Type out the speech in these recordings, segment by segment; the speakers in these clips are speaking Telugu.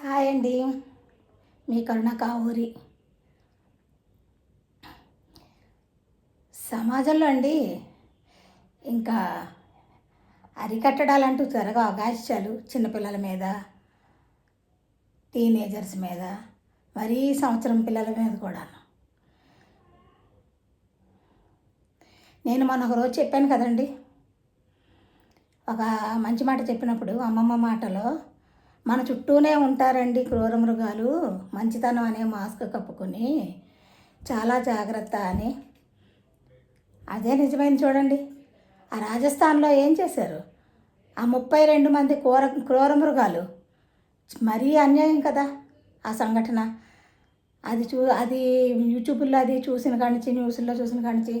హాయ్ అండి. మీ కరుణ కావూరి. సమాజంలో అండి ఇంకా అరికట్టడాలంటూ త్వరగా అగాయిత్యాలు చిన్నపిల్లల మీద, టీనేజర్స్ మీద, మరీ సంవత్సరం పిల్లల మీద కూడా. నేను మొన్న ఒకరోజు చెప్పాను కదండి, ఒక మంచి మాట చెప్పినప్పుడు అమ్మమ్మ మాటలో మన చుట్టూనే ఉంటారండి క్రూర మృగాలు, మంచితనం అనే మాస్క్ కప్పుకొని చాలా జాగ్రత్త అని. అదే నిజమైంది చూడండి. ఆ రాజస్థాన్లో ఏం చేశారు? ఆ 32 మంది క్రూర మృగాలు, మరీ అన్యాయం కదా ఆ సంఘటన. అది యూట్యూబ్లో అది చూసిన కానించి, న్యూస్లో చూసిన కానించి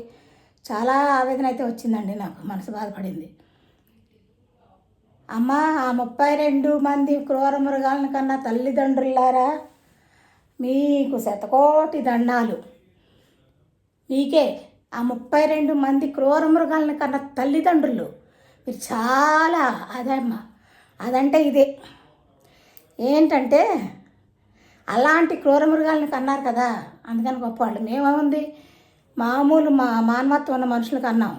చాలా ఆవేదన అయితే వచ్చిందండి. నాకు మనసు బాధపడింది. అమ్మ, ఆ 32 మంది క్రూర మృగాలను కన్నా తల్లిదండ్రులారా, మీకు శతకోటి దండాలు. మీకే ఆ 32 మంది క్రూర మృగాలను కన్నా తల్లిదండ్రులు మీరు చాలా అదమ్మా. అదంటే ఇదే ఏంటంటే, అలాంటి క్రూర మృగాలను కన్నారు కదా, అందుకని గొప్పవాళ్ళు. మేమేముంది, మామూలు మానవత్వం ఉన్న మనుషులకు అన్నాం.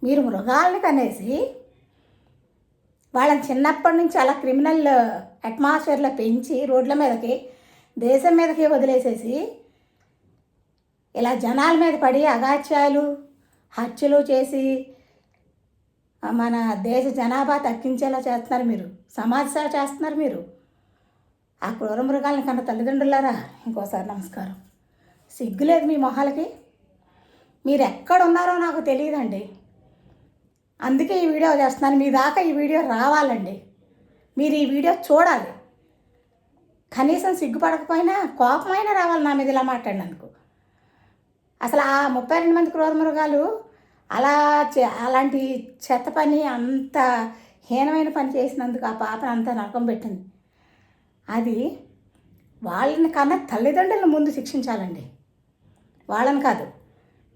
మీరు మృగాలను కనేసి వాళ్ళని చిన్నప్పటి నుంచి అలా క్రిమినల్ అట్మాస్ఫియర్లో పెంచి రోడ్ల మీదకి, దేశం మీదకి వదిలేసేసి ఇలా జనాల మీద పడి అగాత్యాలు, హత్యలు చేసి మన దేశ జనాభా తగ్గించేలా చేస్తున్నారు మీరు. సమాజ సేవ చేస్తున్నారు మీరు. ఆ క్రూర మృగాలను కన్నా తల్లిదండ్రులారా, ఇంకోసారి నమస్కారం. సిగ్గులేదు మీ మొహాలకి? మీరు ఎక్కడున్నారో నాకు తెలియదండి. అందుకే ఈ వీడియో చేస్తున్నాను. మీ దాకా ఈ వీడియో రావాలండి. మీరు ఈ వీడియో చూడాలి. కనీసం సిగ్గుపడకపోయినా కోపమైనా రావాలి నా మీద ఇలా మాట్లాడినందుకు. అసలు ఆ 32 మంది క్రూర మృగాలు అలాంటి చెత్త పని, అంత హీనమైన పని చేసినందుకు ఆ పాపను అంత నరకం పెట్టింది. అది వాళ్ళని కన్నా తల్లిదండ్రులను ముందు శిక్షించాలండి, వాళ్ళని కాదు.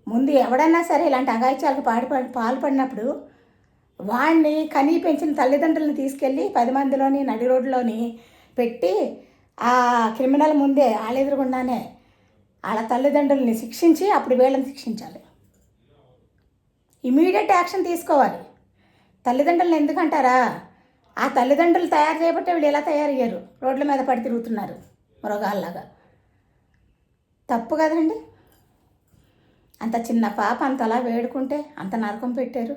ముందు ఎవడైనా సరే ఇలాంటి అఘాయిత్యాలకు పాల్పడినప్పుడు వాడిని కనీ పెంచిన తల్లిదండ్రులను తీసుకెళ్ళి 10 మందిలోని నడి రోడ్లోని పెట్టి ఆ క్రిమినల్ ముందే వాళ్ళ ఎదురుగుండానే వాళ్ళ తల్లిదండ్రులని శిక్షించి అప్పుడు వీళ్ళని శిక్షించాలి. ఇమీడియట్ యాక్షన్ తీసుకోవాలి. తల్లిదండ్రులను ఎందుకంటారా? ఆ తల్లిదండ్రులు తయారు చేయబట్టే వీళ్ళు ఎలా తయారయ్యారు, రోడ్ల మీద పడి తిరుగుతున్నారు మృగాల్లాగా. తప్పు కదండి. అంత చిన్న పాప అంతలా వేడుకుంటే అంత నరకం పెట్టారు.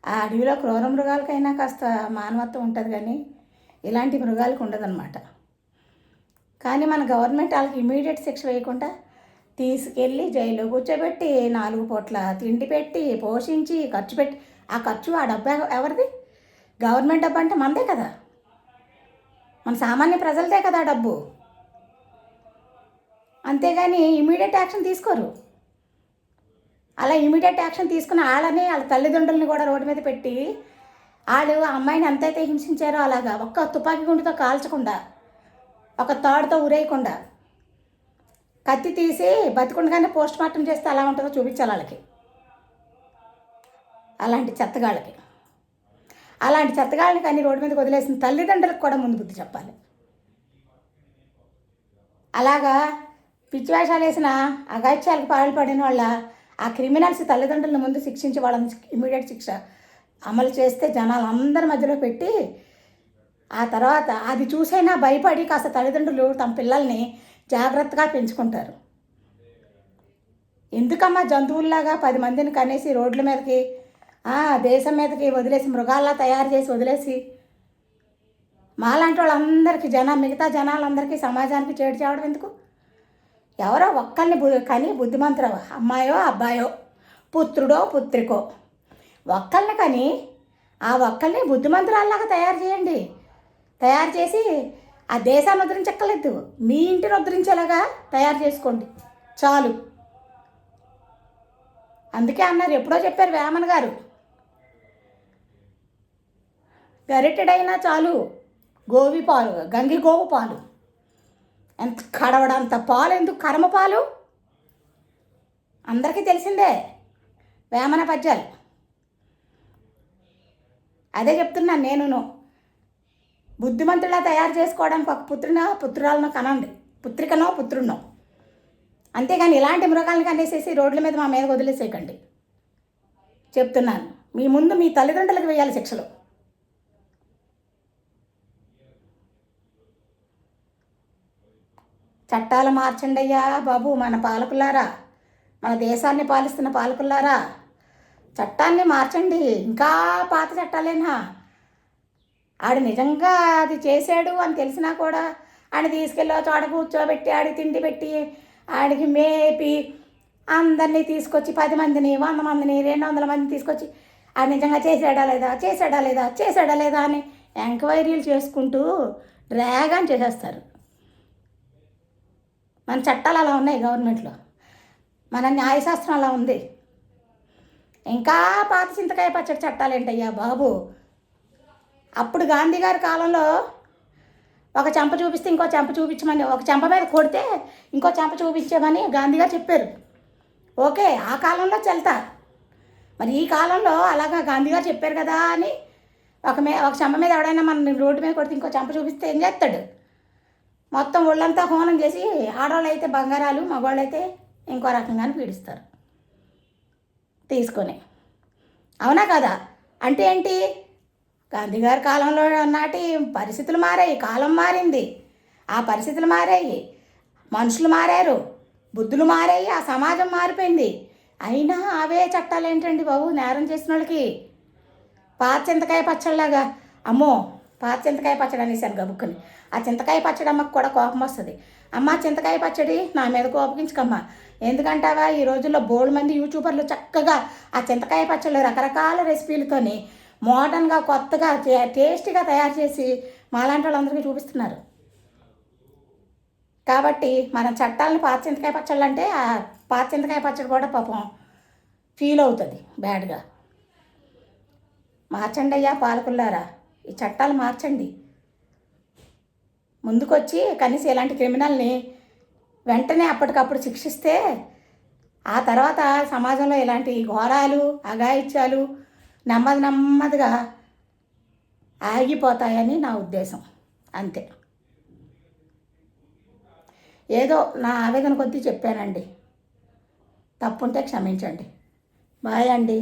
ఆ అడవిలో క్రూర మృగాలకైనా కాస్త మానవత్వం ఉంటుంది, కానీ ఇలాంటి మృగాలకు ఉండదన్నమాట. కానీ మన గవర్నమెంట్ వాళ్ళకి ఇమీడియట్ శిక్ష వేయకుండా తీసుకెళ్ళి జైల్లో కూర్చోబెట్టి 4 పూట్ల తిండి పెట్టి పోషించి ఖర్చు పెట్టి, ఆ డబ్బు ఎవరిది? గవర్నమెంట్ డబ్బు అంటే మనదే కదా, మన సామాన్య ప్రజలదే కదా ఆ డబ్బు. అంతేగాని ఇమీడియట్ యాక్షన్ తీసుకోరు. అలా ఇమీడియట్ యాక్షన్ తీసుకుని వాళ్ళని, వాళ్ళ తల్లిదండ్రులని కూడా రోడ్డు మీద పెట్టి వాళ్ళు ఆ అమ్మాయిని ఎంతైతే హింసించారో అలాగా ఒక్క తుపాకీ గుండుతో కాల్చకుండా, ఒక తాడుతో ఉరేయకుండా, కత్తి తీసి బతికుండగానే పోస్ట్ మార్టం చేస్తే అలా ఉంటుందో చూపించాలి వాళ్ళకి. అలాంటి చెత్తగాళ్ళని కానీ రోడ్డు మీదకి వదిలేసిన తల్లిదండ్రులకు కూడా ముందు బుద్ధి చెప్పాలి. అలాగా పిచ్చి వేషాలు వేసిన అఘాయిత్యాలకు పాల్పడిన వాళ్ళ ఆ క్రిమినల్స్ తల్లిదండ్రులను ముందు శిక్షించి వాళ్ళని ఇమీడియట్ శిక్ష అమలు చేస్తే జనాలు అందరి మధ్యలో పెట్టి, ఆ తర్వాత అది చూసైనా భయపడి కాస్త తల్లిదండ్రులు తమ పిల్లల్ని జాగ్రత్తగా పెంచుకుంటారు. ఎందుకమ్మా జంతువుల్లాగా 10 మందిని కనేసి రోడ్ల మీదకి, దేశం మీదకి వదిలేసి, మృగాల్లా తయారు చేసి వదిలేసి మాలాంటి వాళ్ళందరికీ మిగతా జనాలందరికీ సమాజానికి చేడు చేయడం ఎందుకు? ఎవరో ఒక్కరిని కానీ బుద్ధిమంతురో అమ్మాయో అబ్బాయో, పుత్రుడో పుత్రికో, ఒక్కరిని కానీ ఆ ఒక్కరిని బుద్ధిమంతురాల్లాగా తయారు చేయండి. తయారు చేసి ఆ దేశాన్ని ఉద్ధరించక్కర్లేదు, మీ ఇంటిని ఉద్ధరించేలాగా తయారు చేసుకోండి చాలు. అందుకే అన్నారు, ఎప్పుడో చెప్పారు వేమన గారు, గరిటెడైనా చాలు గోవి పాలు, గంగి గోవు పాలు. ఎంత కడవడంత పాలు ఎందుకు, కర్మ పాలు? అందరికీ తెలిసిందే వేమన పద్యాలు. అదే చెప్తున్నాను నేను. బుద్ధిమంతులా తయారు చేసుకోవడానికి ఒక పుత్రురాలను కనండి, పుత్రికనో పుత్రుడినో. అంతేగాని ఇలాంటి మృగాలను కనేసేసి రోడ్ల మీద మా మీద వదిలేసేయకండి. చెప్తున్నాను, మీ ముందు మీ తల్లిదండ్రులకు వేయాలి శిక్షలు. చట్టాలు మార్చండి అయ్యా బాబు, మన పాలకులారా, మన దేశాన్ని పాలిస్తున్న పాలకులారా, చట్టాన్ని మార్చండి. ఇంకా పాత చట్టాలేనా? ఆడు నిజంగా అది చేశాడు అని తెలిసినా కూడా ఆడిని తీసుకెళ్ళి చోట కూర్చోబెట్టి ఆడికి తిండి పెట్టి ఆడికి మేపి అందరినీ తీసుకొచ్చి 10 మందిని 100 మందిని 200 మందిని తీసుకొచ్చి ఆడు నిజంగా చేశాడా లేదా అని ఎంక్వైరీలు చేసుకుంటూ డ్రాగన్ చేసేస్తారు. మన చట్టాలు అలా ఉన్నాయి గవర్నమెంట్లో, మన న్యాయశాస్త్రం అలా ఉంది. ఇంకా పాత చింతకాయ పచ్చడి చట్టాలు ఏంటయ్యా బాబు? అప్పుడు గాంధీ గారి కాలంలో ఒక చెంప చూపిస్తే ఇంకో చెంప చూపించమని, ఒక చెంప మీద కొడితే ఇంకో చెంప చూపించామని గాంధీ గారు చెప్పారు. ఓకే, ఆ కాలంలో చెల్తా. మరి ఈ కాలంలో అలాగా గాంధీ గారు చెప్పారు కదా అని ఒక చెంప మీద ఎవడైనా మన రోడ్డు మీద కొడితే ఇంకో చెంప చూపిస్తే ఏం చేస్తాడు? మొత్తం ఒళ్ళంతా హోనం చేసి ఆడవాళ్ళు అయితే బంగారాలు, మగవాళ్ళు అయితే ఇంకో రకంగానే పీడిస్తారు తీసుకొని. అవునా కదా? అంటే ఏంటి? గాంధీ గారి కాలంలో నాటి పరిస్థితులు మారాయి, కాలం మారింది, ఆ పరిస్థితులు మారాయి, మనుషులు మారారు, బుద్ధులు మారాయి, ఆ సమాజం మారిపోయింది. అయినా అవే చట్టాలు ఏంటండి బాబు నేరం చేసిన వాళ్ళకి? పాత చింతకాయ పచ్చడిలాగా, అమ్మో పాత చింతకాయ పచ్చడి అనేసాను గబుక్కుని. ఆ చింతకాయ పచ్చడి అమ్మకు కూడా కోపం వస్తుంది. అమ్మ చింతకాయ పచ్చడి నా మీద కోపగించుకమ్మా. ఎందుకంటావా, ఈ రోజుల్లో బోల్డ్ మంది యూట్యూబర్లు చక్కగా ఆ చింతకాయ పచ్చళ్ళు రకరకాల రెసిపీలతోని మోడర్న్గా కొత్తగా టేస్టీగా తయారు చేసి మాలాంటి వాళ్ళందరికీ చూపిస్తున్నారు. కాబట్టి మనం చట్టాలను పాత చింతకాయ పచ్చళ్ళు అంటే ఆ పాత చింతకాయ పచ్చడి కూడా పాపం ఫీల్ అవుతుంది బ్యాడ్గా. మార్చండి అయ్యా పాలకులారా, ఈ చట్టాలు మార్చండి. ముందుకొచ్చి కనీసం ఇలాంటి క్రిమినల్ని వెంటనే అప్పటికప్పుడు శిక్షిస్తే ఆ తర్వాత సమాజంలో ఇలాంటి ఘోరాలు అఘాయిత్యాలు నెమ్మదిగా ఆగిపోతాయని నా ఉద్దేశం. అంతే. ఏదో నా ఆవేదన కొద్దీ చెప్పానండి, తప్పుంటే క్షమించండి. బాయ్ అండి.